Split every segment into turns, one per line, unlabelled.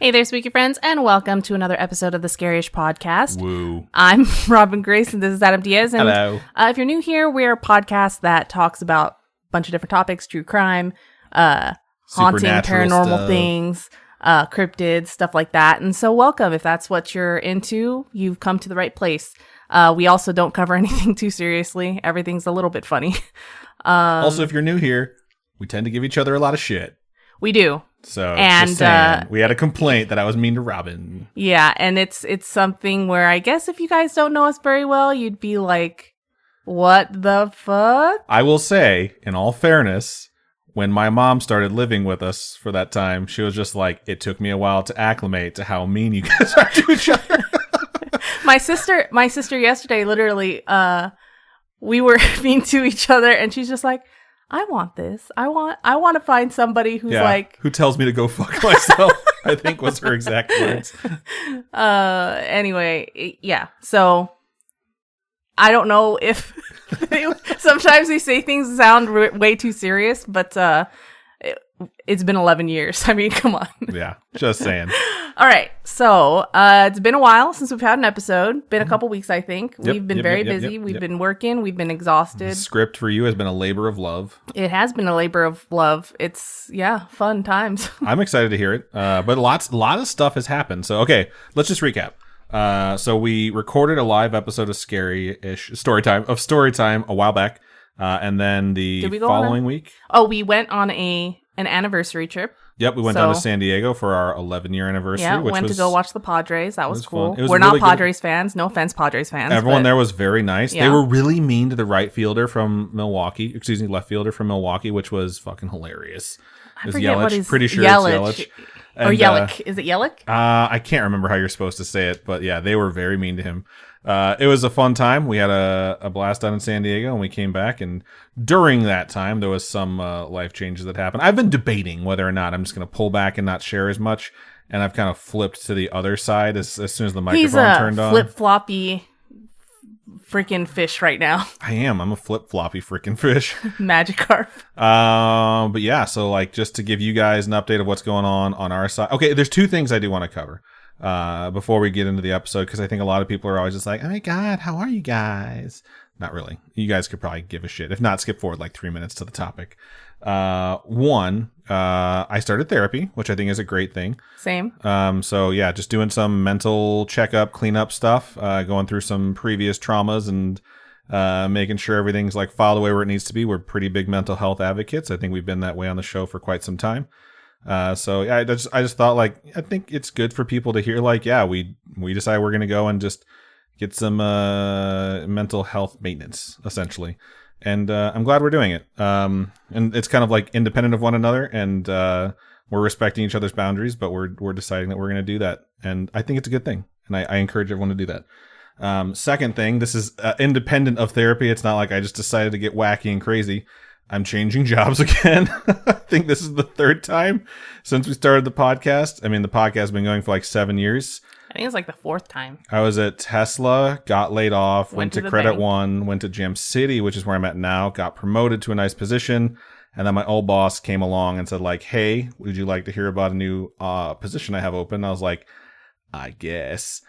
Hey there, spooky friends, and welcome to another episode of the Scaryish podcast.
Woo.
I'm Robin Grace, and this is Adam Diaz. And,
Hello.
If you're new here, we're a podcast that talks about a bunch of different topics: true crime, haunting, paranormal things, cryptids, stuff like that. And so welcome. If that's what you're into, you've come to the right place. We also don't cover anything too seriously. Everything's a little bit funny.
Also, if you're new here, we tend to give each other a lot of shit.
We do.
So,
and
just saying, we had a complaint that I was mean to Robin.
Yeah, and it's something where I guess if you guys don't know us very well, you'd be like, what the fuck?
I will say, in all fairness, when my mom started living with us for that time, she was just like, it took me a while to acclimate to how mean you guys are to each other.
My sister yesterday, literally, we were mean to each other, and she's just like, I want this. I want to find somebody who's
who tells me to go fuck myself, I think was her exact words.
Anyway, yeah. So I don't know if sometimes we say things sound way too serious, but it's been 11 years. I mean, come on.
Yeah, just saying.
All right. So it's been a while since we've had an episode. Been a couple weeks, I think. We've been very busy. We've been working. We've been exhausted.
The script for you has been a labor of love.
It has been a labor of love. It's, fun times.
I'm excited to hear it. But a lot of stuff has happened. So, okay, let's just recap. So we recorded a live episode of Scaryish Storytime a while back. And then the following week.
Oh, we went on an anniversary trip.
Yep, we went down to San Diego for our 11-year anniversary.
Yeah, went to go watch the Padres. That was cool.
We're
really not Padres fans. No offense, Padres fans.
Everyone there was very nice. Yeah. They were really mean to the left fielder from Milwaukee, which was fucking hilarious.
I forget what his...
Pretty sure it's Yelich.
Or Yelich. Is it Yelich?
I can't remember how you're supposed to say it, but yeah, they were very mean to him. It was a fun time. We had a blast down in San Diego, and we came back, and during that time, there was some life changes that happened. I've been debating whether or not I'm just going to pull back and not share as much, and I've kind of flipped to the other side as soon as the microphone turned on.
He's a flip-floppy freaking fish right now.
I am. I'm a flip-floppy freaking fish.
Magikarp.
But yeah, so like just to give you guys an update of what's going on our side. Okay, there's two things I do want to cover. Before we get into the episode, because I think a lot of people are always just like, oh my god, how are you guys? Not really. You guys could probably give a shit. If not, skip forward like 3 minutes to the topic. One, I started therapy, which I think is a great thing.
Same.
So yeah, just doing some mental checkup, cleanup stuff, going through some previous traumas and making sure everything's like filed away where it needs to be. We're pretty big mental health advocates. I think we've been that way on the show for quite some time. So yeah, I just thought like, I think it's good for people to hear like, yeah, we decided we're going to go and just get some, mental health maintenance essentially. And, I'm glad we're doing it. And it's kind of like independent of one another, and, we're respecting each other's boundaries, but we're deciding that we're going to do that. And I think it's a good thing. And I encourage everyone to do that. Second thing, this is independent of therapy. It's not like I just decided to get wacky and crazy. I'm changing jobs again. I think this is the third time since we started the podcast. I mean, the podcast has been going for like 7 years.
I think it's like the fourth time.
I was at Tesla, got laid off, went to Credit One, went to Jam City, which is where I'm at now, got promoted to a nice position. And then my old boss came along and said like, hey, would you like to hear about a new position I have open? I was like, I guess.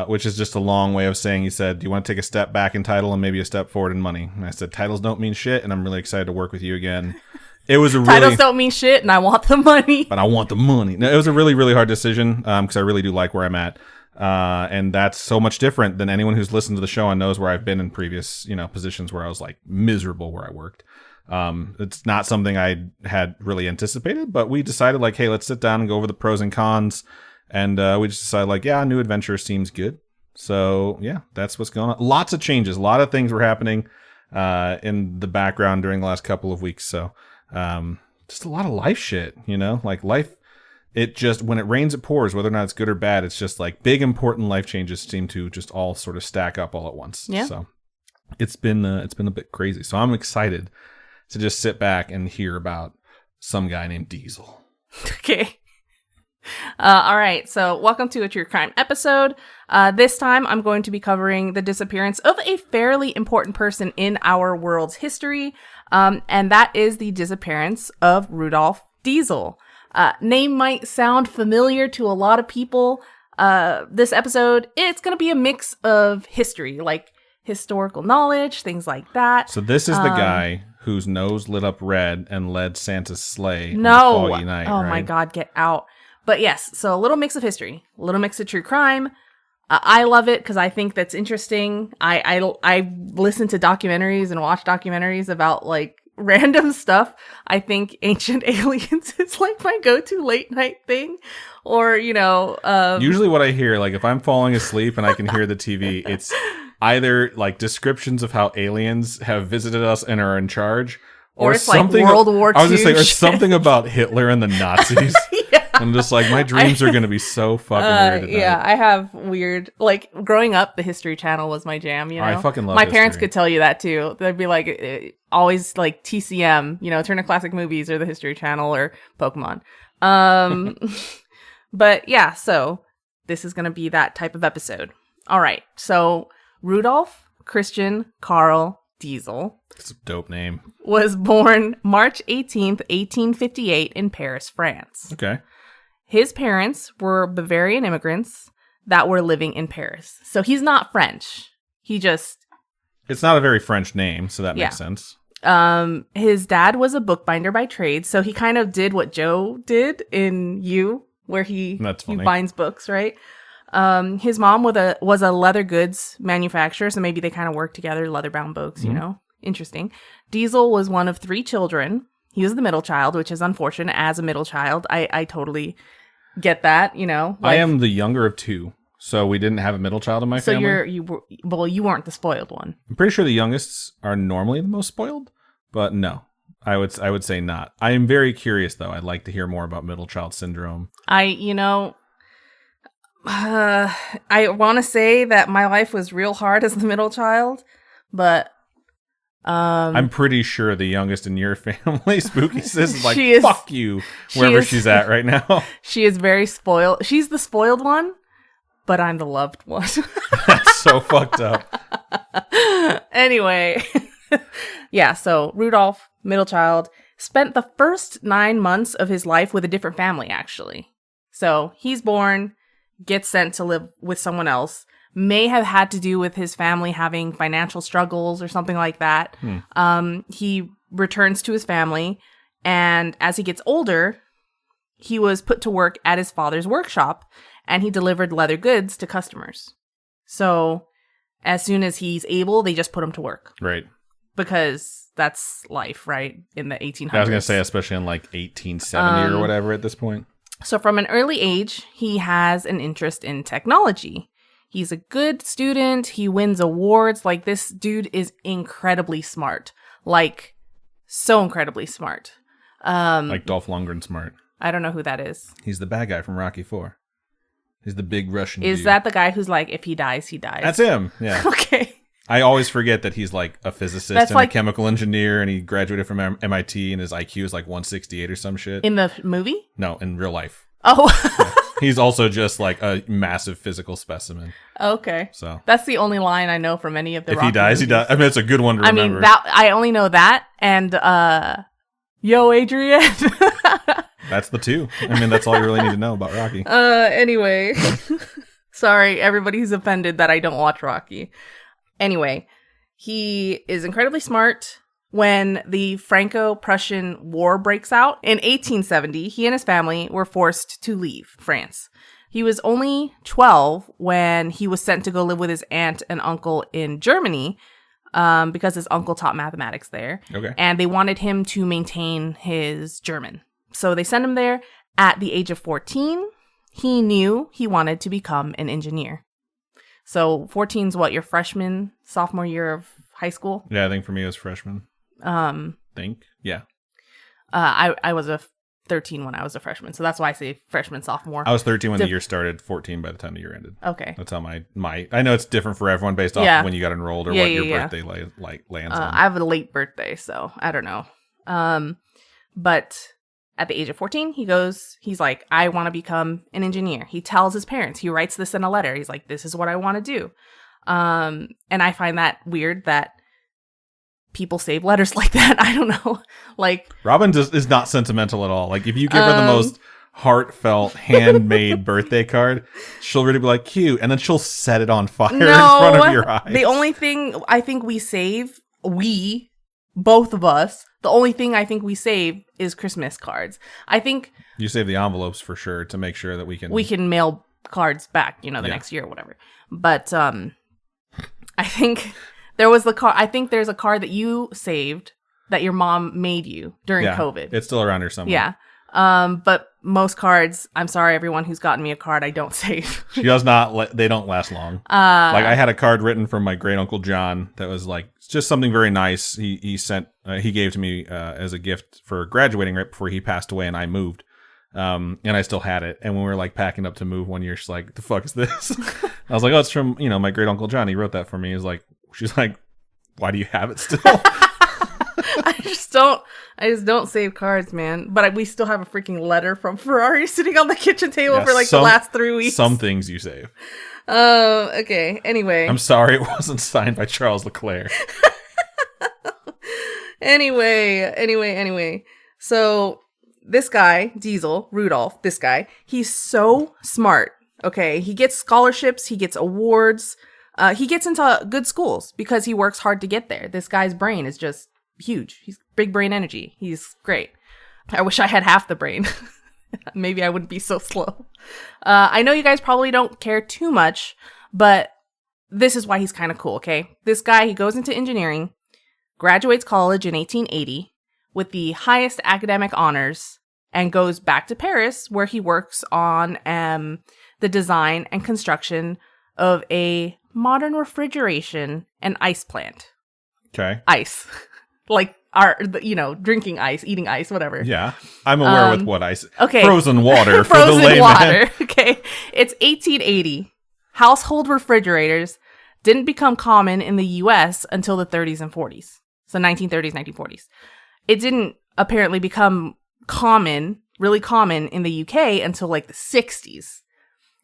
Which is just a long way of saying, he said, do you want to take a step back in title and maybe a step forward in money? And I said, titles don't mean shit, and I'm really excited to work with you again. It was a
titles don't mean shit, and I want the money.
But I want the money. No, it was a really, really hard decision, because I really do like where I'm at. And that's so much different than anyone who's listened to the show and knows where I've been in previous, positions where I was like miserable where I worked. It's not something I had really anticipated, but we decided like, hey, let's sit down and go over the pros and cons. And we just decided, like, yeah, new adventure seems good. So, yeah, that's what's going on. Lots of changes. A lot of things were happening in the background during the last couple of weeks. So, just a lot of life shit, Like, life, it just, when it rains, it pours. Whether or not it's good or bad, it's just, like, big, important life changes seem to just all sort of stack up all at once.
Yeah.
So, it's been a bit crazy. So, I'm excited to just sit back and hear about some guy named Diesel.
Okay. All right, so welcome to a true crime episode. This time I'm going to be covering the disappearance of a fairly important person in our world's history, and that is the disappearance of Rudolf Diesel. Name might sound familiar to a lot of people. This episode, it's going to be a mix of history, like historical knowledge, things like that.
So this is the guy whose nose lit up red and led Santa's sleigh
no.
on the foggy night,
Oh
right?
my God, get out. But yes, so a little mix of history, a little mix of true crime. I love it because I think that's interesting. I listen to documentaries and watch documentaries about like random stuff. I think Ancient Aliens is like my go-to late night thing. Or,
usually what I hear, like if I'm falling asleep and I can hear the TV, it's either like descriptions of how aliens have visited us and are in charge, or
it's
something
like World War II.
I was gonna say, or something about Hitler and the Nazis.
Yeah.
I'm just like, my dreams are gonna be so fucking weird at
yeah,
night.
I have weird, like growing up, the History Channel was my jam,
I fucking love
My parents
history.
could tell you that too. They'd be like, always like TCM, Turner Classic Movies or the History Channel or Pokemon. But yeah, so this is gonna be that type of episode. All right, so Rudolph Christian Karl Diesel.
It's a dope name.
Was born March 18th, 1858 in Paris, France.
Okay.
His parents were Bavarian immigrants that were living in Paris. So he's not French.
It's not a very French name, so that makes sense.
His dad was a bookbinder by trade, so he kind of did what Joe did in You, where he binds books, right? His mom was a leather goods manufacturer, so maybe they kind of worked together, leather-bound books, Interesting. Diesel was one of 3 children. He was the middle child, which is unfortunate. As a middle child, I totally get that,
I am the younger of 2, so we didn't have a middle child in my family.
So you weren't the spoiled one.
I'm pretty sure the youngest are normally the most spoiled, but no. I would say not. I am very curious, though. I'd like to hear more about middle child syndrome.
I want to say that my life was real hard as the middle child, but
I'm pretty sure the youngest in your family, Spooky Sis, is like, fuck you, wherever she's at right now.
She is very spoiled. She's the spoiled one, but I'm the loved one.
That's so fucked up.
Anyway, yeah, so Rudolph, middle child, spent the first 9 months of his life with a different family, actually. So he's born, gets sent to live with someone else. May have had to do with his family having financial struggles or something like that. He returns to his family, and as he gets older, he was put to work at his father's workshop, and he delivered leather goods to customers. So as soon as he's able, they just put him to work.
Right.
Because that's life, right? In the 1800s.
I was going to say, especially in like 1870 or whatever at this point.
So from an early age, he has an interest in technology. He's a good student. He wins awards. Like, this dude is incredibly smart. Like, so incredibly smart.
Like Dolph Lundgren smart.
I don't know who that is.
He's the bad guy from Rocky IV. He's the big Russian dude.
Is that the guy who's like, if he dies, he dies?
That's him, yeah.
Okay.
I always forget that he's like a physicist and a chemical engineer, and he graduated from MIT, and his IQ is like 168 or some shit.
In the movie?
No, in real life.
Oh.
Yeah. He's also just like a massive physical specimen.
Okay.
So
that's the only line I know from any of the Rocky
he dies,
movies.
he dies. I mean, it's a good one to remember.
I mean, I only know that and Yo, Adrian.
That's the 2. I mean, that's all you really need to know about Rocky.
Anyway. Sorry, everybody's offended that I don't watch Rocky. Anyway, he is incredibly smart. When the Franco-Prussian War breaks out in 1870, he and his family were forced to leave France. He was only 12 when he was sent to go live with his aunt and uncle in Germany because his uncle taught mathematics there.
Okay.
And they wanted him to maintain his German. So they sent him there. At the age of 14, he knew he wanted to become an engineer. So 14's what, your freshman, sophomore year of high school?
Yeah, I think for me it was freshman. Yeah.
I was a 13 when I was a freshman, so that's why I say freshman, sophomore.
I was 13 when the year started, 14 by the time the year ended.
Okay.
That's how my I know it's different for everyone based off of when you got enrolled or what your birthday lands on.
I have a late birthday, so I don't know. But at the age of 14, he's like, I want to become an engineer. He tells his parents, he writes this in a letter. He's like, this is what I want to do. And I find that weird that people save letters like that. I don't know. Like
Robin is not sentimental at all. Like if you give her the most heartfelt handmade birthday card, she'll really be like, cute, and then she'll set it on fire in front of your eyes.
The only thing I think both of us, the only thing I think we save is Christmas cards. I think
you save the envelopes for sure to make sure that we can
mail cards back, the next year or whatever. But I think there was I think there's a card that you saved that your mom made you during COVID.
It's still around here somewhere.
Yeah. But most cards, I'm sorry, everyone who's gotten me a card, I don't save.
She does not. They don't last long. Like I had a card written from my great uncle John that was like just something very nice. He sent. He gave to me as a gift for graduating right before he passed away, and I moved. And I still had it. And when we were like packing up to move one year, she's like, "The fuck is this?" I was like, "Oh, it's from my great uncle John. He wrote that for me." She's like, "Why do you have it still?"
I just don't save cards, man. But we still have a freaking letter from Ferrari sitting on the kitchen table for the last 3 weeks.
Some things you save.
Okay. Anyway.
I'm sorry it wasn't signed by Charles Leclerc.
Anyway. So this guy, Rudolph, he's so smart. Okay. He gets scholarships. He gets awards. He gets into good schools because he works hard to get there. This guy's brain is just huge. He's big brain energy. He's great. I wish I had half the brain. Maybe I wouldn't be so slow. I know you guys probably don't care too much, but this is why he's kind of cool, okay? This guy, he goes into engineering, graduates college in 1880 with the highest academic honors, and goes back to Paris where he works on the design and construction of a modern refrigeration and ice plant.
Okay.
Ice. Like drinking ice, eating ice, whatever.
Yeah. I'm aware with what ice.
Okay.
Frozen water for
Frozen
the layman.
water. Okay. It's 1880. Household refrigerators didn't become common in the US until the 30s and 40s. So 1930s, 1940s. It didn't apparently become really common in the UK until like the 60s.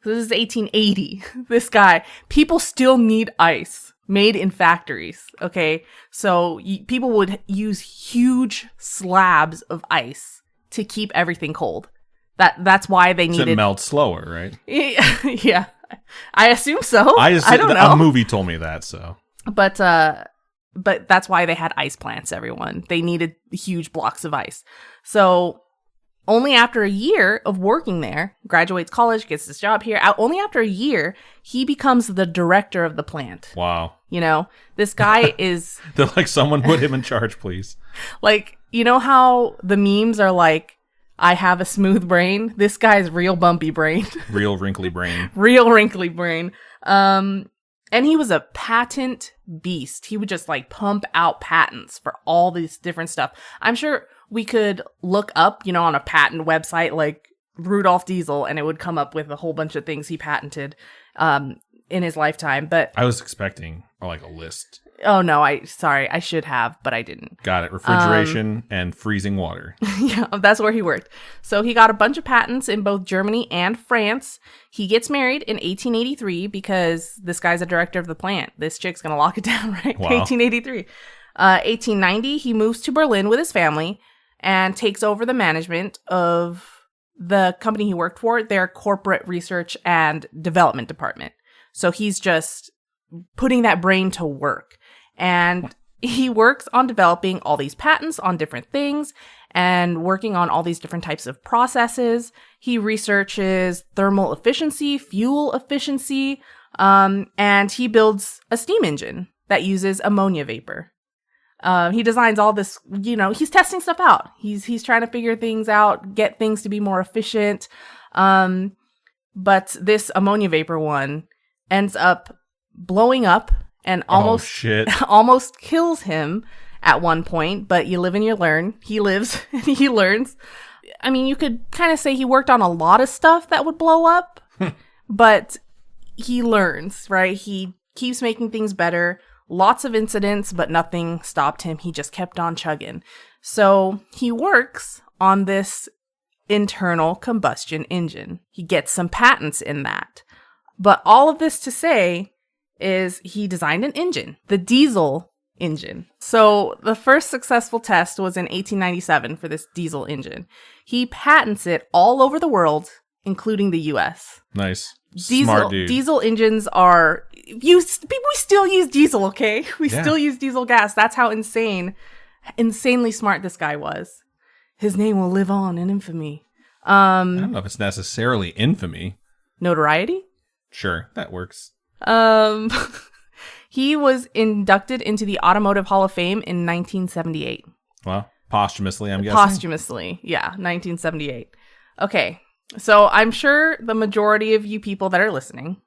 So this is 1880. This guy, people still need ice. Made in factories, okay? So people would use huge slabs of ice to keep everything cold. That's why they needed...
It melts slower, right?
Yeah. I assume so.
I
don't know.
A movie told me that, so...
But that's why they had ice plants, everyone. They needed huge blocks of ice. So only after a year of working there, graduates college, gets this job here. Only after a year, he becomes the director of the plant.
Wow.
This guy is...
They're like, someone put him in charge, please.
Like, how the memes are like, I have a smooth brain? This guy's real bumpy brain.
Real wrinkly brain.
Real wrinkly brain. And he was a patent beast. He would just like pump out patents for all these different stuff. I'm sure we could look up, on a patent website like Rudolph Diesel, and it would come up with a whole bunch of things he patented in his lifetime. But
I was expecting like a list.
Oh no, I should have, but I didn't.
Got it. Refrigeration and freezing water.
Yeah, that's where he worked. So he got a bunch of patents in both Germany and France. He gets married in 1883 because this guy's a director of the plant. This chick's gonna lock it down, right?
Wow.
1883. 1890, he moves to Berlin with his family and takes over the management of the company he worked for, their corporate research and development department. So he's just putting that brain to work. And he works on developing all these patents on different things and working on all these different types of processes. He researches thermal efficiency, fuel efficiency, and he builds a steam engine that uses ammonia vapor. He designs all this, he's testing stuff out. He's trying to figure things out, get things to be more efficient. But this ammonia vapor one ends up blowing up and almost kills him at one point. But you live and you learn. He lives and he learns. I mean, you could kind of say he worked on a lot of stuff that would blow up, but he learns, right? He keeps making things better. Lots of incidents, but nothing stopped him. He just kept on chugging. So he works on this internal combustion engine. He gets some patents in that. But all of this to say is he designed an engine. The diesel engine. So the first successful test was in 1897 for this diesel engine. He patents it all over the world, including the U.S.
Nice. Smart dude.
Diesel engines are used. We still use diesel, okay? We still use diesel gas. That's how insanely smart this guy was. His name will live on in infamy.
I don't know if it's necessarily infamy.
Notoriety?
Sure, that works.
He was inducted into the Automotive Hall of Fame in 1978.
Well, posthumously, I'm guessing.
Posthumously, yeah, 1978. Okay, so I'm sure the majority of you people that are listening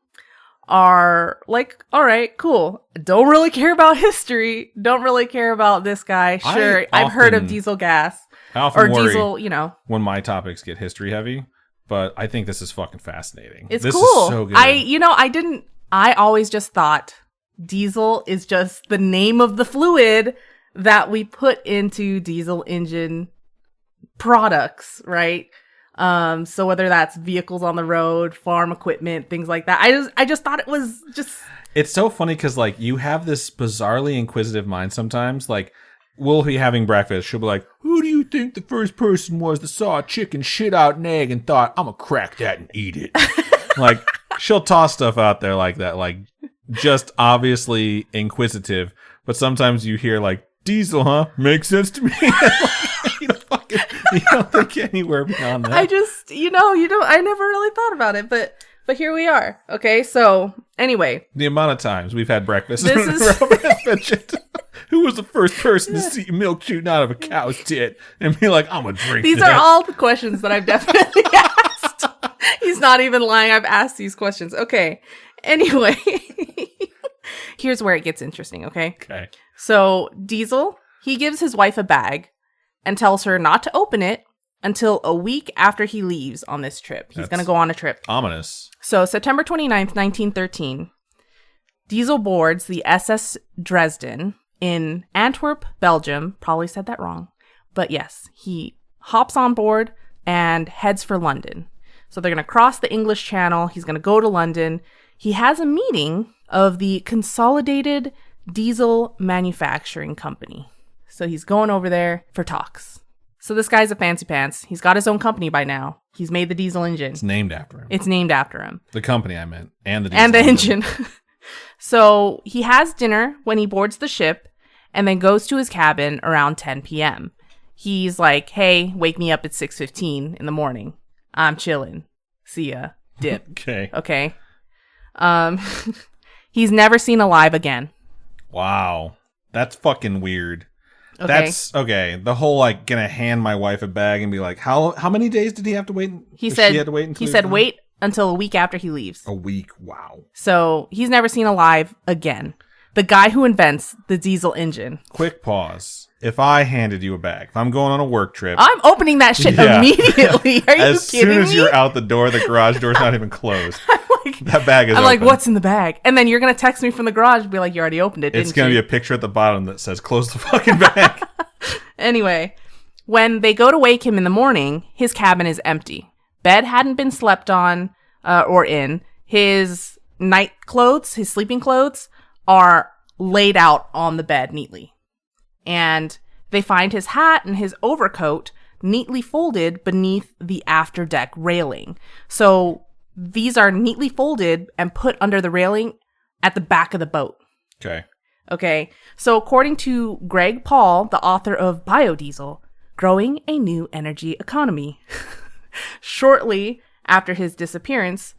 are like, all right, cool. Don't really care about history. Don't really care about this guy. Sure, I've heard of diesel gas.
I often worry
diesel,
when my topics get history heavy, but I think this is fucking fascinating.
It's
this
cool.
Is so good.
I always just thought diesel is just the name of the fluid that we put into diesel engine products, right? So whether that's vehicles on the road, farm equipment, things like that. I just thought it was just...
It's so funny because, like, you have this bizarrely inquisitive mind sometimes. Like, we'll be having breakfast. She'll be like, who do you think the first person was that saw a chicken shit out an egg and thought, I'm gonna crack that and eat it? Like, she'll toss stuff out there like that, like, just obviously inquisitive. But sometimes you hear, like, diesel, huh? Makes sense to me. You don't think anywhere beyond that.
I just, I never really thought about it, but here we are. Okay, so anyway.
The amount of times we've had breakfast. Robert has mentioned who was the first person to see milk shooting out of a cow's tit and be like, I'm gonna drink
These
that.
are all the questions that I've definitely asked. He's not even lying. I've asked these questions. Okay. Anyway. Here's where it gets interesting, okay?
Okay.
So, Diesel, he gives his wife a bag and tells her not to open it until a week after he leaves on this trip. He's going to go on a trip.
Ominous.
So, September 29th, 1913, Diesel boards the SS Dresden in Antwerp, Belgium. Probably said that wrong. But yes, he hops on board and heads for London. So they're going to cross the English Channel. He's going to go to London. He has a meeting of the Consolidated Diesel Manufacturing Company. So he's going over there for talks. So this guy's a fancy pants. He's got his own company by now. He's made the diesel engine.
It's named after him.
It's named after him.
The company, I meant. And the
engine. So he has dinner when he boards the ship and then goes to his cabin around 10 p.m. He's like, hey, wake me up at 6:15 in the morning. I'm chilling. See ya. Dip. Okay. He's never seen alive again.
Wow. That's fucking weird.
Okay.
That's okay. The whole like gonna hand my wife a bag and be like, how many days did he have to wait?
He said wait until a week after he leaves.
A week. Wow.
So he's never seen alive again. The guy who invents the diesel engine.
Quick pause. If I handed you a bag, if I'm going on a work trip,
I'm opening that shit immediately. Are you kidding me?
As soon as you're out the door, the garage door's not even closed. That bag is
I'm
open.
like, what's in the bag? And then you're going to text me from the garage and be like, you already opened it, didn't you?
It's going to be a picture at the bottom that says, close the fucking bag.
Anyway, when they go to wake him in the morning, his cabin is empty. Bed hadn't been slept on or in. His night clothes, his sleeping clothes, are laid out on the bed neatly. And they find his hat and his overcoat neatly folded beneath the afterdeck railing. So these are neatly folded and put under the railing at the back of the boat. Okay. So according to Greg Paul, the author of Biodiesel, Growing a New Energy Economy, shortly after his disappearance,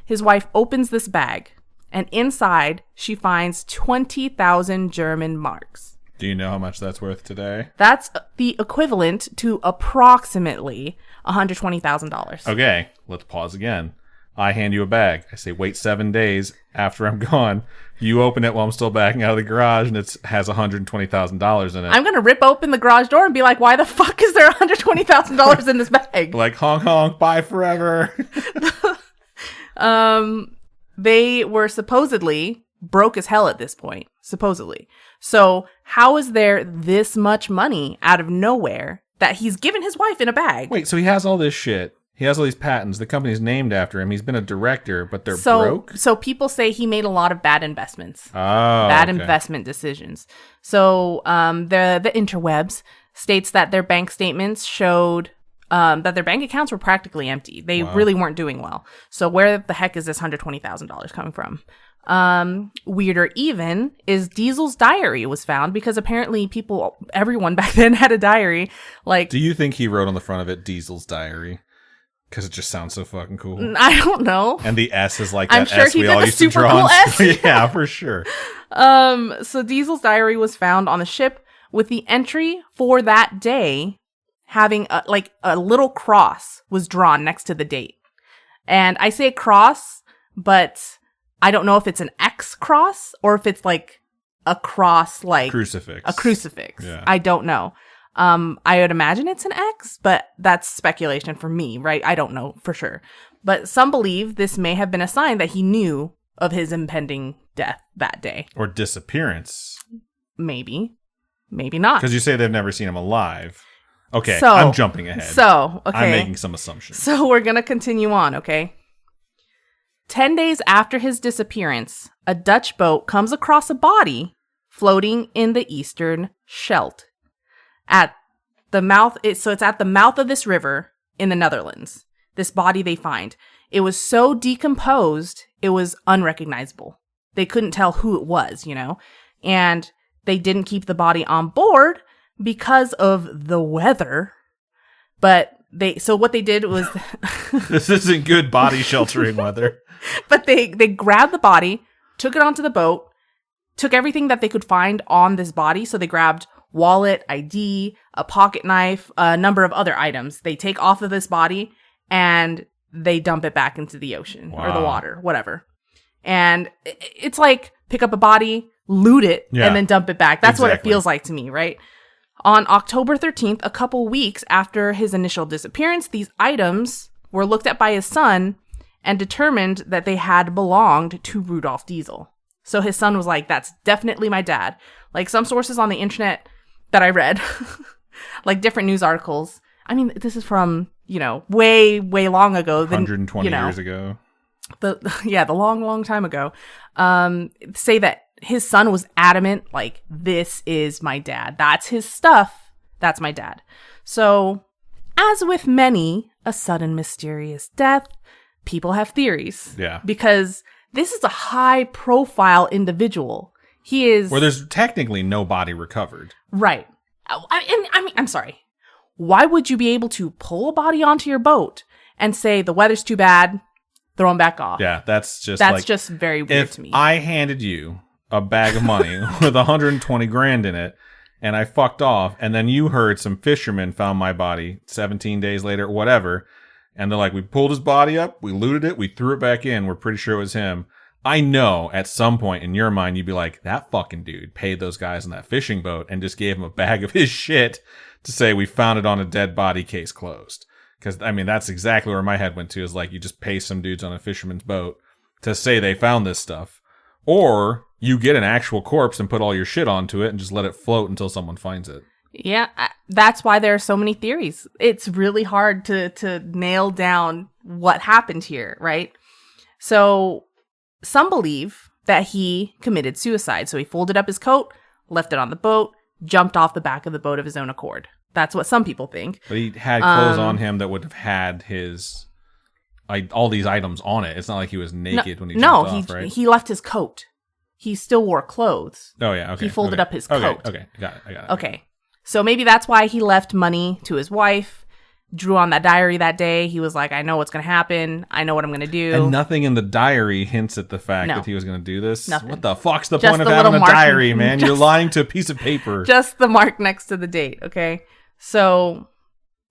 his wife opens this bag. And inside, she finds 20,000 German marks.
Do you know how much that's worth today?
That's the equivalent to approximately $120,000.
Okay, let's pause again. I hand you a bag. I say, wait 7 days after I'm gone. You open it while I'm still backing out of the garage, and it has $120,000 in it.
I'm going to rip open the garage door and be like, why the fuck is there $120,000 in this bag?
Like, honk, honk, bye forever.
They were supposedly broke as hell at this point. Supposedly. So how is there this much money out of nowhere that he's given his wife in a bag?
Wait, so he has all this shit. He has all these patents. The company's named after him. He's been a director, but they're broke.
So people say he made a lot of bad investments.
Bad
investment decisions. So the interwebs states that their bank statements showed that their bank accounts were practically empty. They really weren't doing well. So where the heck is this $120,000 coming from? Weirder even is Diesel's diary was found because apparently everyone back then had a diary. Like,
do you think he wrote on the front of it Diesel's diary? Because it just sounds so fucking cool.
I don't know.
And the S is like
I'm
that
sure
S
he
we
did
all
the
used to
super
draw.
cool S.
Yeah, for sure.
So Diesel's diary was found on the ship with the entry for that day having a little cross was drawn next to the date. And I say cross, but I don't know if it's an X cross or if it's like a cross, like
crucifix.
A crucifix.
Yeah.
I don't know. I would imagine it's an X, but that's speculation for me, right? I don't know for sure. But some believe this may have been a sign that he knew of his impending death that day.
Or disappearance.
Maybe. Maybe not.
Because you say they've never seen him alive. Okay, so, I'm jumping ahead.
Okay.
I'm making some assumptions.
So we're going to continue on, okay? 10 days after his disappearance, a Dutch boat comes across a body floating in the eastern Scheldt. At the mouth, it's at the mouth of this river in the Netherlands. This body they find. It was so decomposed, it was unrecognizable. They couldn't tell who it was, and they didn't keep the body on board because of the weather. But what they did was
this isn't good body sheltering weather.
But they grabbed the body, took it onto the boat, took everything that they could find on this body. So they grabbed wallet, ID, a pocket knife, a number of other items. They take off of this body and they dump it back into the ocean or the water, whatever. And it's like pick up a body, loot it, and then dump it back. That's what it feels like to me, right? On October 13th, a couple weeks after his initial disappearance, these items were looked at by his son and determined that they had belonged to Rudolf Diesel. So his son was like, that's definitely my dad. Like some sources on the internet that I read, like different news articles. I mean, this is from, way, way long ago.
120 years ago.
The long time ago. Say that his son was adamant, like, this is my dad. That's his stuff. That's my dad. So, as with many, a sudden mysterious death, people have theories. Yeah. Because this is a high-profile individual. He is...
Where there's technically no body recovered.
Right. I mean, I'm sorry. Why would you be able to pull a body onto your boat and say, the weather's too bad, throw him back off?
Yeah, that's
just very weird to me.
If I handed you a bag of money with 120 grand in it, and I fucked off, and then you heard some fishermen found my body 17 days later, whatever, and they're like, we pulled his body up, we looted it, we threw it back in, we're pretty sure it was him. I know at some point in your mind, you'd be like, that fucking dude paid those guys in that fishing boat and just gave him a bag of his shit to say we found it on a dead body, case closed. Because, I mean, that's exactly where my head went to, is like, you just pay some dudes on a fisherman's boat to say they found this stuff. Or you get an actual corpse and put all your shit onto it and just let it float until someone finds it.
Yeah, that's why there are so many theories. It's really hard to nail down what happened here, right? So some believe that he committed suicide. So he folded up his coat, left it on the boat, jumped off the back of the boat of his own accord. That's what some people think.
But he had clothes on him that would have had his... all these items on it. It's not like he was naked when he jumped off, right?
He left his coat. He still wore clothes.
Oh, yeah, okay.
He folded up his coat.
Okay, I got it.
Okay. So maybe that's why he left money to his wife, drew on that diary that day. He was like, I know what's going to happen. I know what I'm going to do.
And nothing in the diary hints at the fact that he was going to do this?
Nothing.
What the fuck's the point of having a diary, man? You're lying to a piece of paper.
Just the mark next to the date, okay? So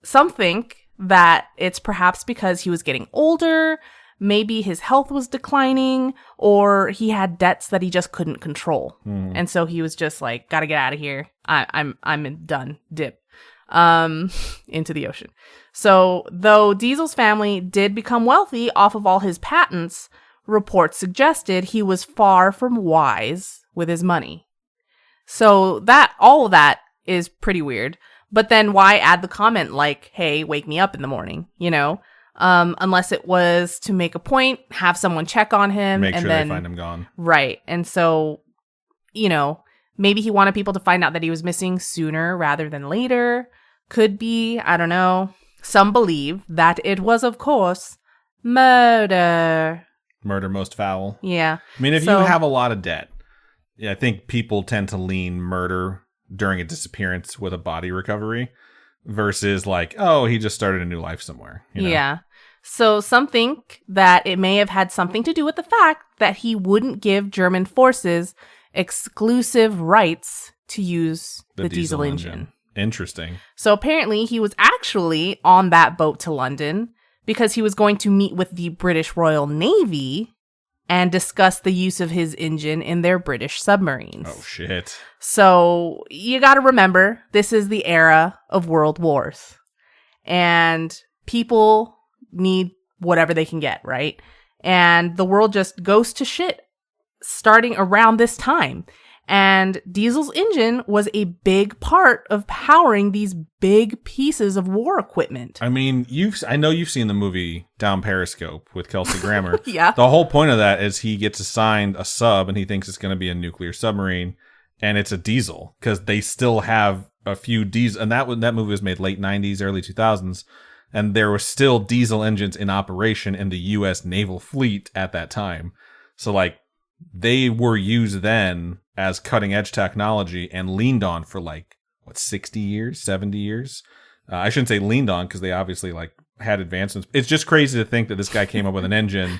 some think that it's perhaps because he was getting older, maybe his health was declining, or he had debts that he just couldn't control. And so he was just like, gotta get out of here. I'm done. Dip into the ocean. So though Diesel's family did become wealthy off of all his patents, reports suggested he was far from wise with his money. So all of that is pretty weird. But then why add the comment like, hey, wake me up in the morning, unless it was to make a point, have someone check on him.
Make
and
sure
then,
they find him gone.
Right. And so, maybe he wanted people to find out that he was missing sooner rather than later. Could be. I don't know. Some believe that it was, of course, murder.
Murder most foul.
Yeah.
I mean, if you have a lot of debt, I think people tend to lean murder during a disappearance with a body recovery versus like, oh, he just started a new life somewhere.
Yeah. So some think that it may have had something to do with the fact that he wouldn't give German forces exclusive rights to use the diesel engine.
Interesting.
So apparently he was actually on that boat to London because he was going to meet with the British Royal Navy and discuss the use of his engine in their British submarines.
Oh, shit.
So you got to remember, this is the era of world wars. And people need whatever they can get, right? And the world just goes to shit starting around this time. And Diesel's engine was a big part of powering these big pieces of war equipment.
I mean, I know you've seen the movie Down Periscope with Kelsey Grammer.
Yeah.
The whole point of that is he gets assigned a sub and he thinks it's going to be a nuclear submarine, and it's a diesel because they still have a few diesel. And that movie was made late 90s, early 2000s. And there were still diesel engines in operation in the U.S. naval fleet at that time. So like they were used then as cutting edge technology and leaned on for 60 years, 70 years. I shouldn't say leaned on because they obviously had advancements. It's just crazy to think that this guy came up with an engine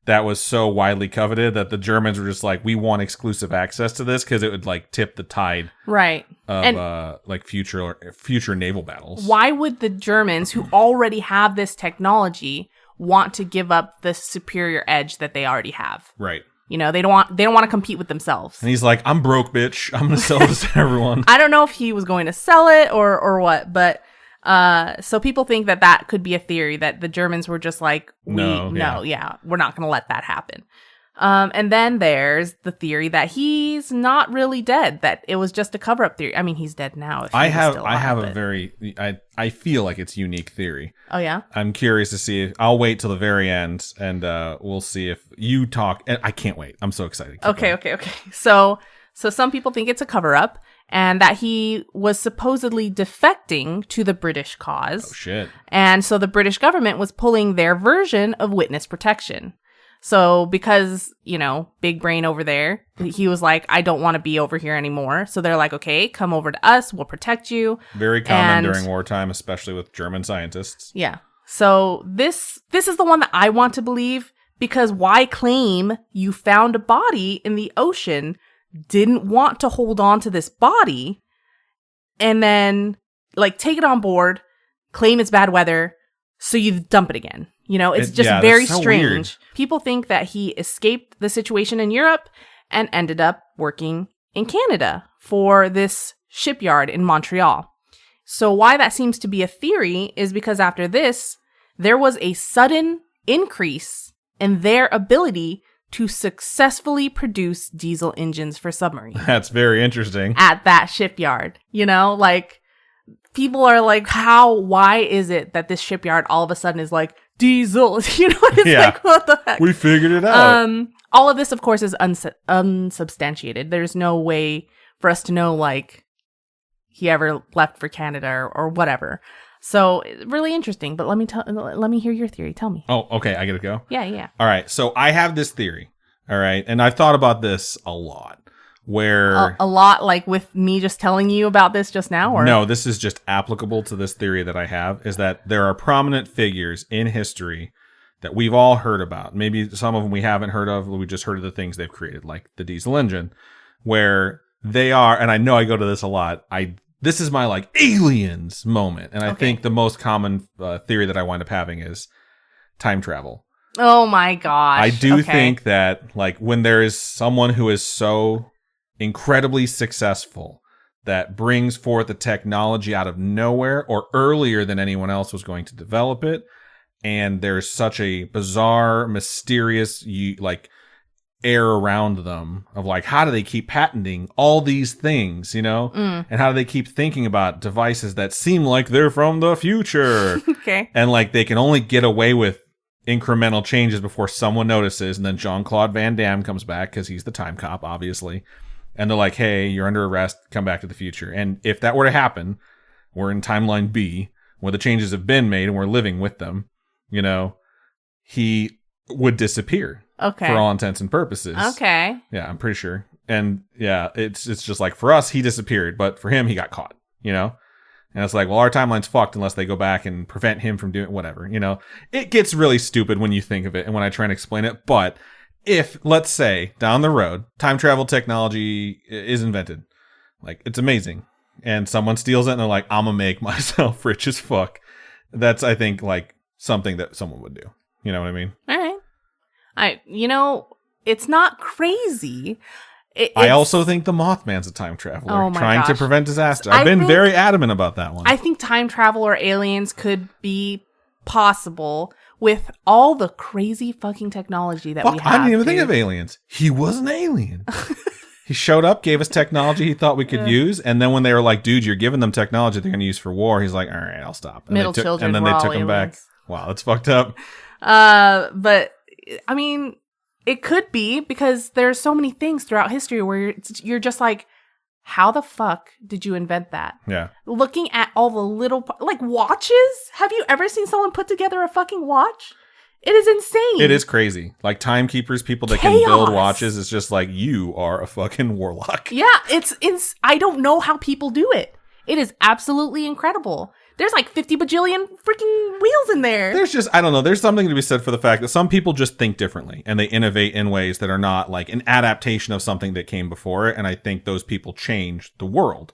that was so widely coveted that the Germans were just like, we want exclusive access to this because it would tip the tide,
right,
of
and
future naval battles.
Why would the Germans, who already have this technology, want to give up the superior edge that they already have?
Right.
They don't want to compete with themselves.
And he's like, I'm broke, bitch. I'm gonna sell this to everyone.
I don't know if he was going to sell it or what, but so people think that could be a theory that the Germans were just like, we're not going to let that happen. And then there's the theory that he's not really dead, that it was just a cover-up theory. I mean, he's dead now. If I have
a very, I feel like it's a unique theory.
Oh, yeah?
I'm curious to see. I'll wait till the very end, and we'll see if you talk. And I can't wait. I'm so excited.
Okay. So some people think it's a cover-up, and that he was supposedly defecting to the British cause.
Oh, shit.
And so the British government was pulling their version of witness protection. So because, big brain over there, he was like, I don't want to be over here anymore. So they're like, okay, come over to us. We'll protect you.
Very common during wartime, especially with German scientists.
Yeah. So this is the one that I want to believe, because why claim you found a body in the ocean, didn't want to hold on to this body, and then take it on board, claim it's bad weather, so you dump it again. It's just very so strange. Weird. People think that he escaped the situation in Europe and ended up working in Canada for this shipyard in Montreal. So why that seems to be a theory is because after this, there was a sudden increase in their ability to successfully produce diesel engines for submarines.
That's very interesting.
At that shipyard. People are like, why is it that this shipyard all of a sudden is like, diesel? It's what the heck?
We figured it out.
All of this, of course, is unsubstantiated. There's no way for us to know, he ever left for Canada or whatever. So, really interesting. But let me hear your theory. Tell me.
Oh, okay. I gotta go?
Yeah.
All right. So, I have this theory. All right. And I've thought about this a lot. Where...
A lot, with me just telling you about this just now? Or
no, this is just applicable to this theory that I have, is that there are prominent figures in history that we've all heard about. Maybe some of them we haven't heard of. We just heard of the things they've created, like the diesel engine, where they are, and I know I go to this a lot, this is my aliens moment. And I think the most common theory that I wind up having is time travel.
Oh my gosh.
I do think that when there is someone who is so incredibly successful that brings forth a technology out of nowhere or earlier than anyone else was going to develop it, and there's such a bizarre, mysterious, air around them of like, how do they keep patenting all these things, you know? And how do they keep thinking about devices that seem like they're from the future?
Okay.
And like they can only get away with incremental changes before someone notices. And then Jean-Claude Van Damme comes back because he's the time cop, obviously. And they're like, hey, you're under arrest. Come back to the future. And if that were to happen, we're in timeline B where the changes have been made and we're living with them, you know, he would disappear.
Okay.
For all intents and purposes.
Okay.
Yeah, I'm pretty sure. And yeah, it's just like for us, he disappeared, but for him, he got caught, you know? And it's like, well, our timeline's fucked unless they go back and prevent him from doing whatever, you know? It gets really stupid when you think of it and when I try and explain it. But if, let's say, down the road, time travel technology is invented, like it's amazing, and someone steals it and they're like, I'm gonna make myself rich as fuck. That's, I think, like something that someone would do. You know what I mean?
All right. It's not crazy.
I also think the Mothman's a time traveler trying to prevent disaster. I've been very adamant about that one.
I think time travel or aliens could be possible with all the crazy fucking technology that we have.
I didn't even think of aliens. He was an alien. He showed up, gave us technology he thought we could use, and then when they were like, dude, you're giving them technology they're going to use for war, he's like, all right, I'll stop. And
children.
And then they took him back. Wow, that's fucked up.
But I mean, it could be because there's so many things throughout history where you're just like, how the fuck did you invent that?
Yeah.
Looking at all the little, like watches. Have you ever seen someone put together a fucking watch? It is insane.
It is crazy. Like timekeepers, people that can build watches, is just like, you are a fucking warlock.
Yeah, it's I don't know how people do it. It is absolutely incredible. There's like 50 bajillion freaking wheels in there.
There's just, I don't know, there's something to be said for the fact that some people just think differently and they innovate in ways that are not like an adaptation of something that came before it. And I think those people change the world.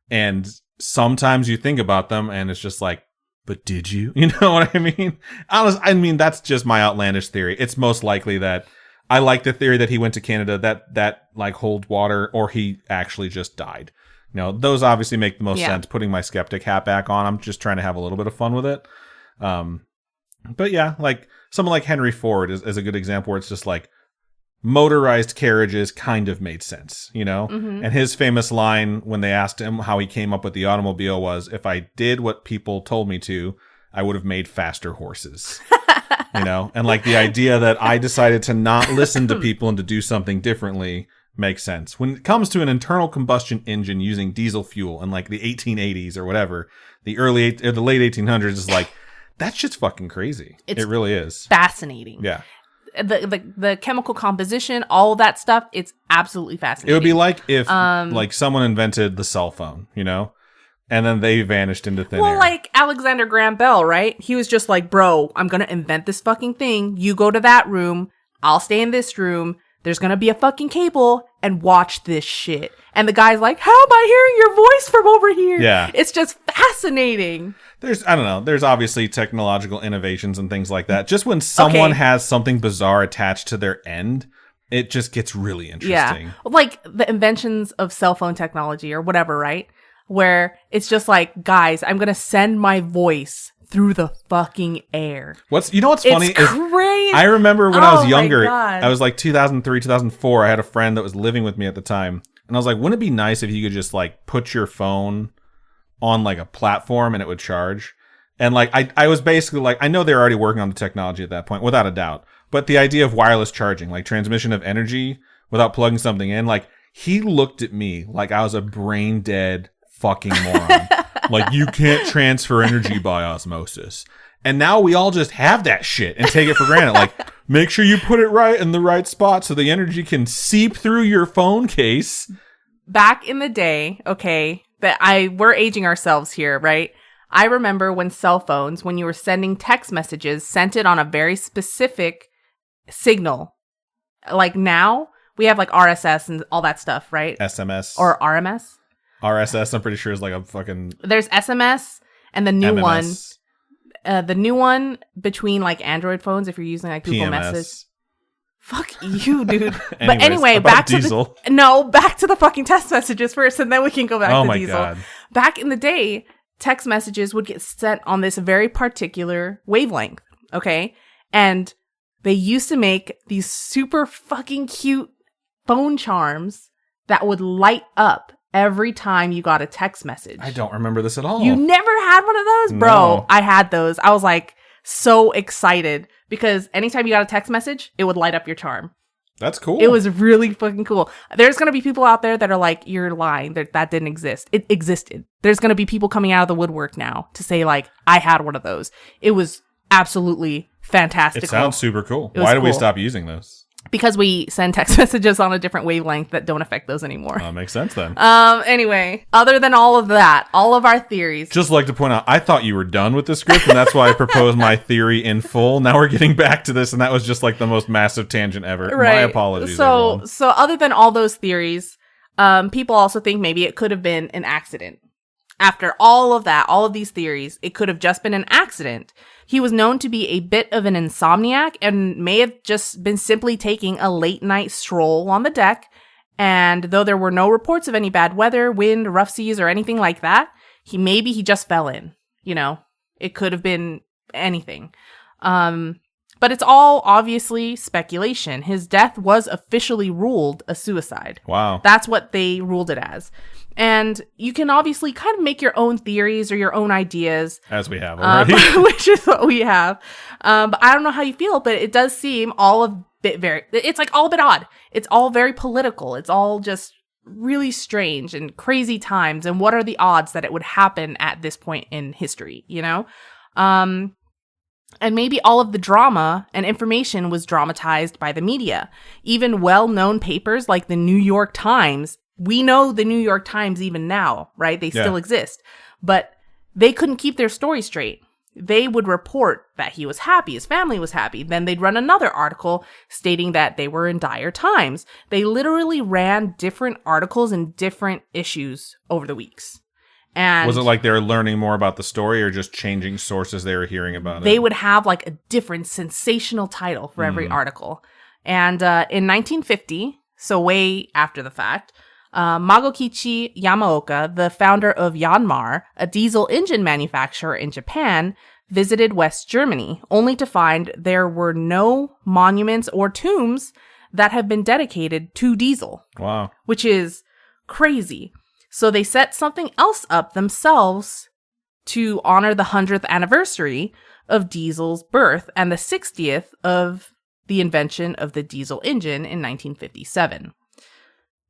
And sometimes you think about them and it's just like, but did you? You know what I mean? I mean, that's just my outlandish theory. It's most likely that I like the theory that he went to Canada, that like holds water, or he actually just died. You know, those obviously make the most sense. Putting my skeptic hat back on, I'm just trying to have a little bit of fun with it. But yeah, like someone like Henry Ford is a good example where it's just like motorized carriages kind of made sense, you know? Mm-hmm. And his famous line when they asked him how he came up with the automobile was, if I did what people told me to, I would have made faster horses. You know? And like the idea that I decided to not listen to people and to do something differently makes sense. When it comes to an internal combustion engine using diesel fuel in like the 1880s or whatever, the late 1800s is like, that shit's fucking crazy. It really is
fascinating.
Yeah.
The chemical composition, all of that stuff, it's absolutely fascinating.
It would be like if like someone invented the cell phone, you know, and then they vanished into thin air.
Well, like Alexander Graham Bell, right? He was just like, bro, I'm going to invent this fucking thing. You go to that room. I'll stay in this room. There's going to be a fucking cable and watch this shit. And the guy's like, how am I hearing your voice from over here?
Yeah.
It's just fascinating.
I don't know. There's obviously technological innovations and things like that. Just when someone has something bizarre attached to their end, it just gets really interesting.
Yeah. Like the inventions of cell phone technology or whatever, right? Where it's just like, guys, I'm going to send my voice through the fucking air.
What's funny?
It's crazy.
I remember when I was younger, I was like 2003, 2004. I had a friend that was living with me at the time. And I was like, wouldn't it be nice if you could just like put your phone on like a platform and it would charge? And like, I was basically like, I know they're already working on the technology at that point, without a doubt. But the idea of wireless charging, like transmission of energy without plugging something in, like he looked at me like I was a brain dead fucking moron. Like, you can't transfer energy by osmosis. And now we all just have that shit and take it for granted. Like, make sure you put it right in the right spot so the energy can seep through your phone case.
Back in the day, okay, we're aging ourselves here, right? I remember when cell phones, when you were sending text messages, sent it on a very specific signal. Like now, we have like RSS and all that stuff, right?
SMS.
Or RMS.
RSS, I'm pretty sure, is like a fucking...
There's SMS and the new
MMS.
one. The new one between like Android phones, if you're using like Google
PMS.
Message. Fuck you, dude. But anyway, back to
Diesel.
back to the fucking text messages first, and then we can go back to Diesel.
God.
Back in the day, text messages would get sent on this very particular wavelength, okay? And they used to make these super fucking cute phone charms that would light up every time you got a text message.
I don't remember this at all.
You never had one of those? Bro,
No.
I had those. I was like so excited because anytime you got a text message, it would light up your charm.
That's cool.
It was really fucking cool. There's going to be people out there that are like, you're lying. That didn't exist. It existed. There's going to be people coming out of the woodwork now to say like, I had one of those. It was absolutely fantastic.
It sounds super cool.
It was
Why did we
cool.
stop using those?
Because we send text messages on a different wavelength that don't affect those anymore.
Makes sense then.
Anyway, other than all of that, all of our theories.
Just like to point out, I thought you were done with the script, and that's why I proposed my theory in full. Now we're getting back to this, and that was just like the most massive tangent ever.
Right.
My apologies,
So
everyone.
other than all those theories, people also think maybe it could have been an accident. After all of that, all of these theories, it could have just been an accident. He was known to be a bit of an insomniac and may have just been simply taking a late night stroll on the deck. And though there were no reports of any bad weather, wind, rough seas, or anything like that, he just fell in. You know, it could have been anything. But it's all obviously speculation. His death was officially ruled a suicide.
Wow.
That's what they ruled it as. And you can obviously kind of make your own theories or your own ideas.
As we have already.
Which is what we have. But I don't know how you feel, but it does seem all a bit it's like all a bit odd. It's all very political. It's all just really strange and crazy times. And what are the odds that it would happen at this point in history, you know? And maybe all of the drama and information was dramatized by the media. Even well-known papers like the New York Times, we know the New York Times even now, right? They still exist. But they couldn't keep their story straight. They would report that he was happy, his family was happy. Then they'd run another article stating that they were in dire times. They literally ran different articles and different issues over the weeks. And
was it like they were learning more about the story or just changing sources they were hearing about it?
They would have like a different sensational title for every article. And in 1950, so way after the fact, Magokichi Yamaoka, the founder of Yanmar, a diesel engine manufacturer in Japan, visited West Germany, only to find there were no monuments or tombs that have been dedicated to diesel.
Wow.
Which is crazy. So they set something else up themselves to honor the 100th anniversary of diesel's birth and the 60th of the invention of the diesel engine in 1957.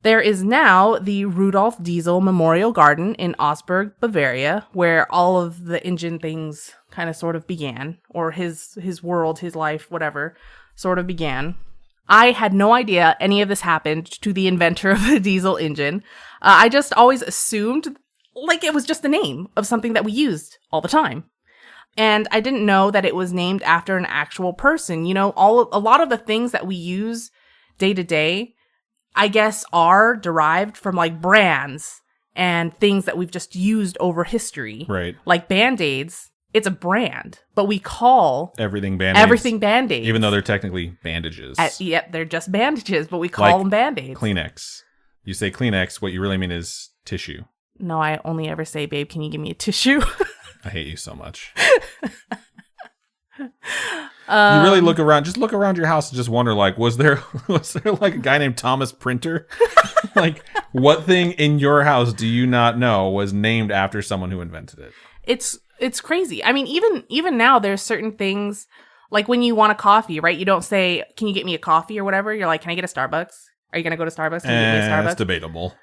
There is now the Rudolf Diesel Memorial Garden in Augsburg, Bavaria, where all of the engine things kind of sort of began, or his world, his life, whatever, sort of began. I had no idea any of this happened to the inventor of the diesel engine. I just always assumed like it was just the name of something that we used all the time. And I didn't know that it was named after an actual person. You know, a lot of the things that we use day to day, I guess, are derived from like brands and things that we've just used over history.
Right.
Like Band-Aids. It's a brand, but we call
everything Band-Aids.
Everything Band-Aids.
Even though they're technically bandages.
Yep, they're just bandages, but we call them Band-Aids.
Kleenex. You say Kleenex, what you really mean is tissue.
No, I only ever say, babe, can you give me a tissue?
I hate you so much. You really look around your house and just wonder, like, was there like a guy named Thomas Printer? Like, what thing in your house do you not know was named after someone who invented it?
It's crazy. I mean, even now, there's certain things, like when you want a coffee, right? You don't say, can you get me a coffee or whatever? You're like, can I get a Starbucks? Are you going to go to Starbucks? Can you get me a Starbucks?
That's debatable.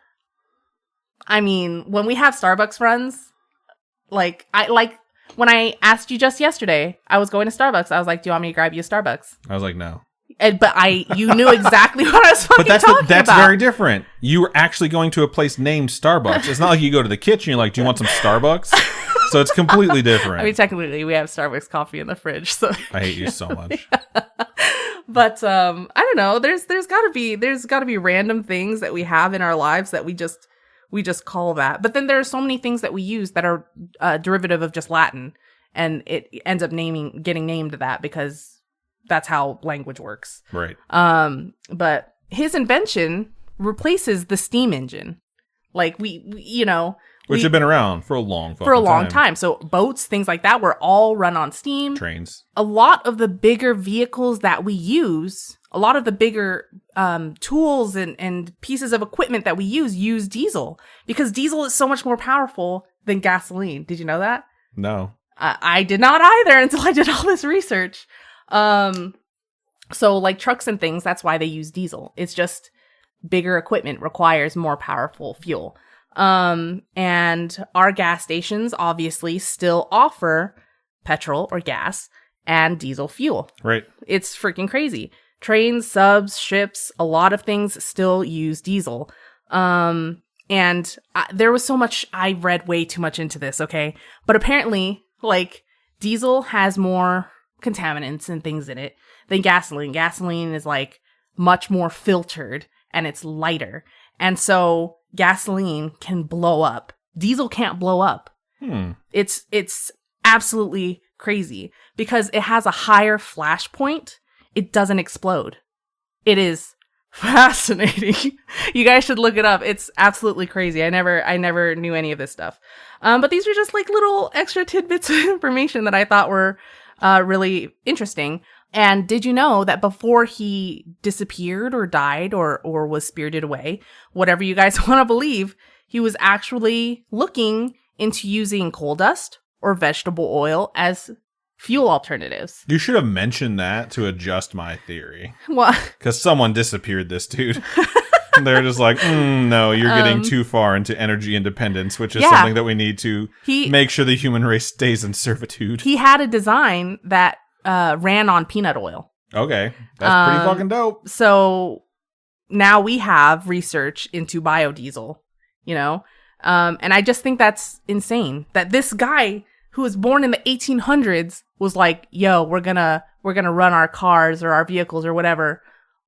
I mean, when we have Starbucks runs, when I asked you just yesterday, I was going to Starbucks. I was like, do you want me to grab you a Starbucks?
I was like, no.
You knew exactly what I was fucking talking about. But
that's very different. You were actually going to a place named Starbucks. It's not like you go to the kitchen, you're like, do you want some Starbucks? So it's completely different.
I mean, technically, we have Starbucks coffee in the fridge. So
I hate you so much.
But I don't know. There's got to be random things that we have in our lives that we just call that. But then there are so many things that we use that are derivative of just Latin, and it ends up getting named that because that's how language works.
Right.
But his invention replaces the steam engine. Like we
Which have been around for a long
time. So boats, things like that, were all run on steam.
Trains.
A lot of the bigger vehicles that we use, a lot of the bigger tools and pieces of equipment that we use diesel, because diesel is so much more powerful than gasoline. Did you know that?
No.
I did not either until I did all this research. So like trucks and things, that's why they use diesel. It's just bigger equipment requires more powerful fuel. And our gas stations obviously still offer petrol or gas and diesel fuel.
Right.
It's freaking crazy. Trains, subs, ships, a lot of things still use diesel. And there was so much, I read way too much into this, okay? But apparently, like, diesel has more contaminants and things in it than gasoline. Gasoline is, like, much more filtered and it's lighter. And so gasoline can blow up. Diesel can't blow up. It's absolutely crazy because it has a higher flash point. It doesn't explode. It is fascinating. You guys should look it up. It's absolutely crazy. I never knew any of this stuff. But these are just like little extra tidbits of information that I thought were really interesting. And did you know that before he disappeared or died or was spirited away, whatever you guys want to believe, he was actually looking into using coal dust or vegetable oil as fuel alternatives?
You should have mentioned that to adjust my theory.
What?
Because someone disappeared this dude. They're just like, no, you're getting too far into energy independence, which is something that we need to make sure the human race stays in servitude.
He had a design that ran on peanut oil.
Okay. That's pretty fucking dope.
So now we have research into biodiesel, you know? And I just think that's insane that this guy who was born in the 1800s was like, yo, we're gonna run our cars or our vehicles or whatever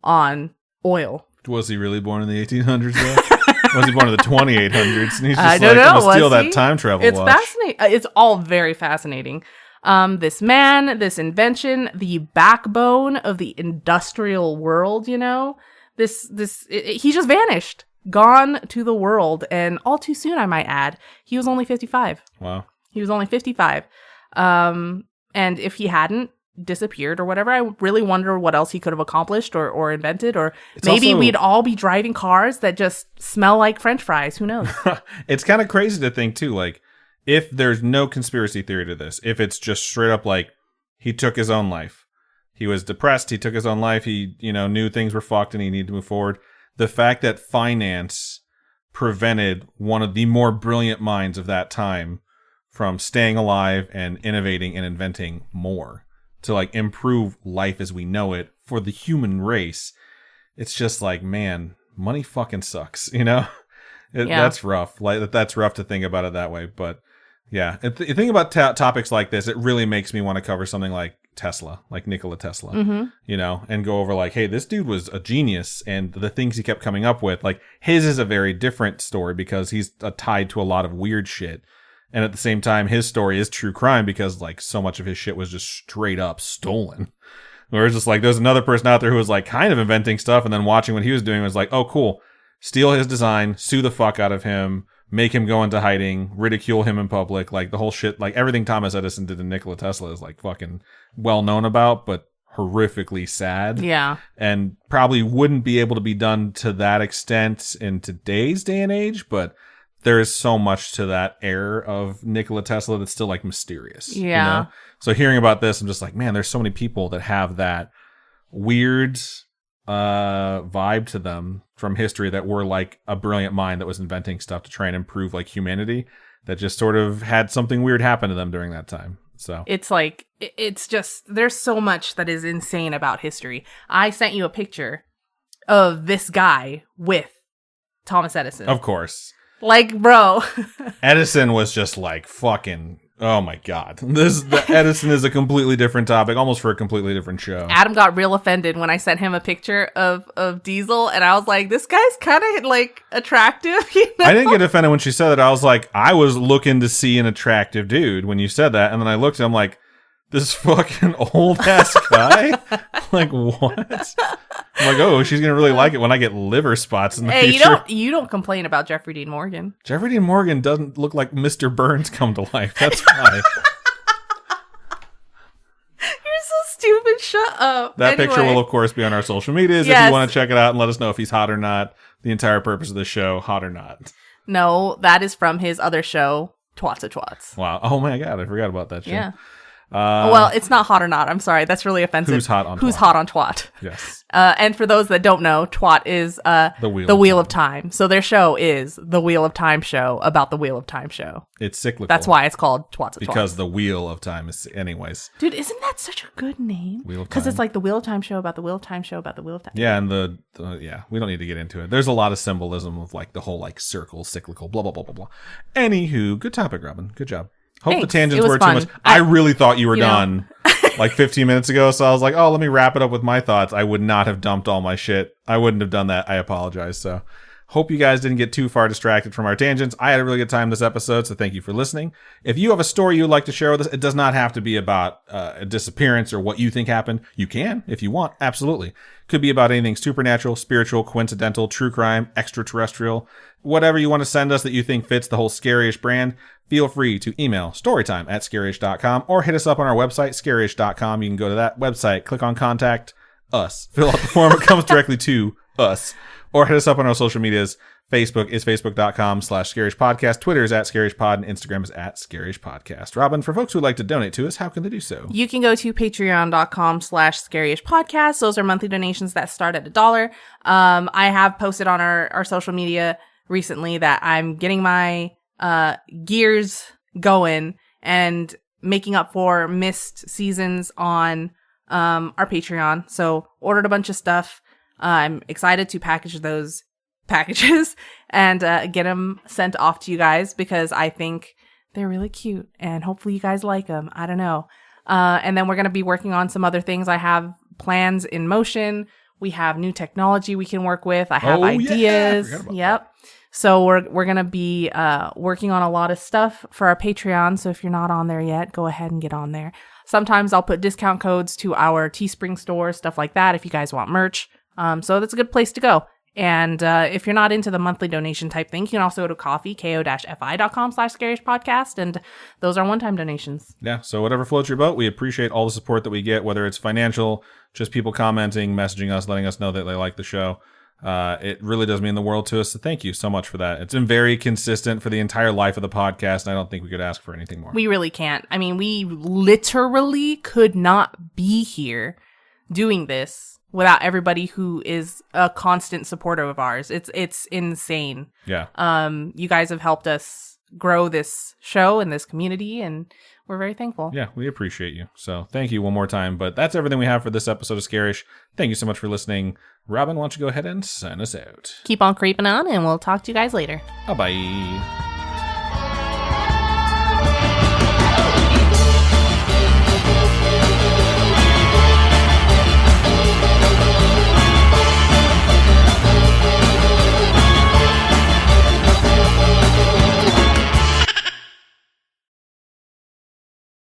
on oil.
Was he really born in the 1800s though? Was he born in the 2800s? And he's just I'm
gonna
steal that time travel
It's
watch.
Fascinating. It's all very fascinating. This man, this invention, the backbone of the industrial world, you know, he just vanished, gone to the world, and all too soon, I might add. He was only 55.
Wow.
He was only 55. And if he hadn't disappeared or whatever, I really wonder what else he could have accomplished or invented, or maybe we'd all be driving cars that just smell like French fries. Who knows?
It's kind of crazy to think too, like, if there's no conspiracy theory to this, if it's just straight up like he took his own life, he was depressed, he took his own life, he, knew things were fucked and he needed to move forward. The fact that finance prevented one of the more brilliant minds of that time from staying alive and innovating and inventing more to like improve life as we know it for the human race. It's just like, man, money fucking sucks, That's rough. Like that's rough to think about it that way. But yeah, you think about topics like this, it really makes me want to cover something like Tesla, like Nikola Tesla, and go over like, hey, this dude was a genius, and the things he kept coming up with, like his is a very different story because he's tied to a lot of weird shit. And at the same time, his story is true crime because like so much of his shit was just straight up stolen. Whereas just like there's another person out there who was like kind of inventing stuff and then watching what he was doing was like, oh, cool. Steal his design, sue the fuck out of him, make him go into hiding, ridicule him in public, like the whole shit, like everything Thomas Edison did to Nikola Tesla is like fucking well known about, but horrifically sad.
Yeah.
And probably wouldn't be able to be done to that extent in today's day and age, but there is so much to that era of Nikola Tesla that's still like mysterious.
Yeah.
So hearing about this, I'm just like, man, there's so many people that have that weird vibe to them from history that were like a brilliant mind that was inventing stuff to try and improve like humanity that just sort of had something weird happen to them during that time. So
it's like, it's just, there's so much that is insane about history. I sent you a picture of this guy with Thomas Edison.
Of course.
Like, bro.
Edison was just like fucking, oh my God. Edison is a completely different topic, almost for a completely different show.
Adam got real offended when I sent him a picture of Diesel, and I was like, this guy's kind of like attractive,
I didn't get offended when she said that. I was like, I was looking to see an attractive dude when you said that, and then I looked at him like, this fucking old ass guy? Like, what? I'm like, oh, she's gonna really like it when I get liver spots in the future.
You don't complain about Jeffrey Dean Morgan.
Jeffrey Dean Morgan doesn't look like Mr. Burns come to life. That's why.
You're so stupid. Shut up.
That picture will, of course, be on our social medias if you want to check it out and let us know if he's hot or not. The entire purpose of the show, hot or not.
No, that is from his other show, Twats of Twats.
Wow. Oh my God, I forgot about that show.
Yeah. Well, it's not hot or not. I'm sorry. That's really offensive.
Who's hot on
Twat?
Yes.
And for those that don't know, Twat is the Wheel of Time. So their show is the Wheel of Time show about the Wheel of Time show.
It's cyclical.
That's why it's called Twats of Twats.
Because the Wheel of Time is, anyways.
Dude, isn't that such a good name?
Wheel of Time.
Because it's like the Wheel of Time show about the Wheel of Time show about the Wheel of Time.
Yeah, and yeah, we don't need to get into it. There's a lot of symbolism of like the whole like circle, cyclical, blah, blah, blah, blah, blah. Anywho, good topic, Robin. Good job. Hope
Thanks.
The tangents
were
too much. I really thought you were done like 15 minutes ago, so I was like, oh, let me wrap it up with my thoughts. I would not have dumped all my shit. I wouldn't have done that. I apologize. So hope you guys didn't get too far distracted from our tangents. I had a really good time this episode, so thank you for listening. If you have a story you'd like to share with us, it does not have to be about a disappearance or what you think happened. You can, if you want. Absolutely. Could be about anything supernatural, spiritual, coincidental, true crime, extraterrestrial. Whatever you want to send us that you think fits the whole Scaryish brand, feel free to email storytime@scaryish.com or hit us up on our website, scaryish.com. You can go to that website, click on contact us, fill out the form. It comes directly to us. Or hit us up on our social medias. Facebook is facebook.com/scarishpodcast. Twitter is @scarishpod, and Instagram is @scarishpodcast. Robin, for folks who would like to donate to us, how can they do so?
You can go to patreon.com/scarishpodcast. Those are monthly donations that start at $1. I have posted on our social media recently that I'm getting my gears going and making up for missed seasons on our Patreon. So ordered a bunch of stuff. I'm excited to package those packages and get them sent off to you guys because I think they're really cute and hopefully you guys like them. I don't know. And then we're going to be working on some other things. I have plans in motion. We have new technology we can work with. I have ideas. Yep. That. So we're going to be working on a lot of stuff for our Patreon. So if you're not on there yet, go ahead and get on there. Sometimes I'll put discount codes to our Teespring store, stuff like that, if you guys want merch. So that's a good place to go. And if you're not into the monthly donation type thing, you can also go to ko-fi.com/scarishpodcast. And those are one-time donations.
Yeah. So whatever floats your boat, we appreciate all the support that we get, whether it's financial, just people commenting, messaging us, letting us know that they like the show. It really does mean the world to us. So thank you so much for that. It's been very consistent for the entire life of the podcast. And I don't think we could ask for anything more.
We really can't. I mean, we literally could not be here doing this without everybody who is a constant supporter of ours. It's insane.
Yeah.
You guys have helped us grow this show and this community, and we're very thankful.
Yeah, we appreciate you. So thank you one more time. But that's everything we have for this episode of Scaryish. Thank you so much for listening. Robin, why don't you go ahead and sign us out?
Keep on creeping on, and we'll talk to you guys later.
Bye-bye.